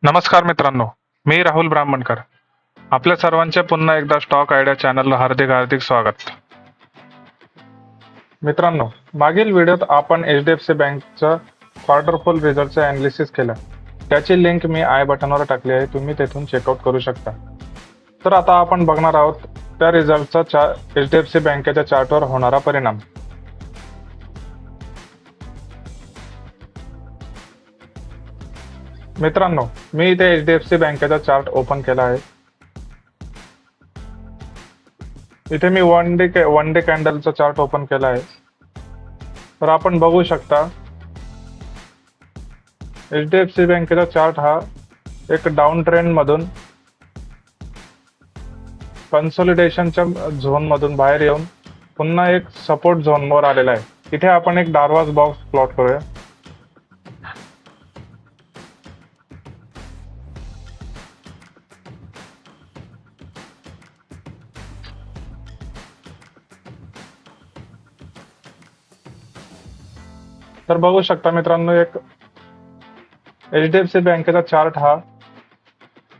नमस्कार मित्रांनो, मी राहुल ब्राह्मणकर. आपल्या सर्वांचे पुन्हा एकदा स्टॉक आयडिया चॅनलला हार्दिक हार्दिक स्वागत. मित्रांनो, मागील व्हिडिओत आपण HDFC बँकचा क्वार्टरफुल रिझल्टचे अनालिसिस केलं. त्याची लिंक मी आय बटनवर टाकली आहे, तुम्ही तेथून चेकआउट करू शकता. तर आता आपण बघणार आहोत त्या रिझल्टचा HDFC बँकेच्या चार्टवर होणारा परिणाम. मित्रांनो, मी इथे HDFC बँकेचा चार्ट ओपन केला आहे. इथे मी वन डे कॅन्डलचा चार्ट ओपन केला आहे. तर आपण बघू शकता HDFC बँकेचा चार्ट हा एक डाऊन ट्रेंड मधून कन्सोलिडेशनच्या झोन मधून बाहेर येऊन पुन्हा एक सपोर्ट झोनवर आलेला आहे. इथे आपण एक डार्वास बॉक्स प्लॉट करूया. तर बघू शकता मित्रांनो, एक HDFC बँकेचा चार्ट हा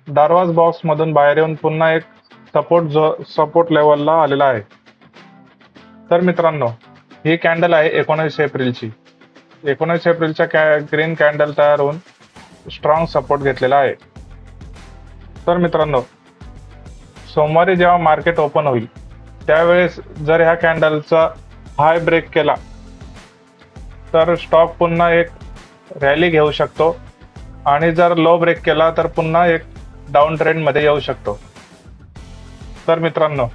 डार्वास बॉक्स मधून बाहेर येऊन पुन्हा एक सपोर्ट लेवलला आलेला आहे. तर मित्रांनो, ही कॅन्डल आहे 19 एप्रिलची. 19 एप्रिलच्या ग्रीन कॅन्डल तयार होऊन स्ट्रॉंग सपोर्ट घेतलेला आहे. तर मित्रांनो, सोमवारी जेव्हा मार्केट ओपन होईल त्यावेळेस जर ह्या कॅन्डलचा हाय ब्रेक केला तर स्टॉक पुन्हा एक रॅली घेऊ शकतो आणि जर लो ब्रेक केला तर पुन्हा एक डाऊन ट्रेंड मध्ये येऊ शकतो. तर मित्रांनो,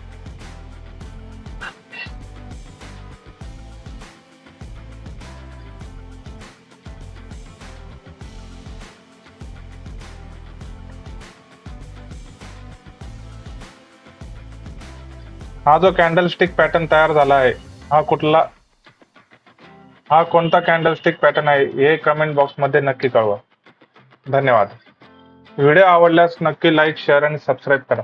हा जो कॅन्डलस्टिक पॅटर्न तयार झाला आहे हा कोणता कॅन्डलस्टिक पॅटर्न आहे हे कमेंट बॉक्स मध्ये नक्की कळवा. धन्यवाद. व्हिडिओ आवडल्यास नक्की लाईक, शेअर आणि सबस्क्राईब करा.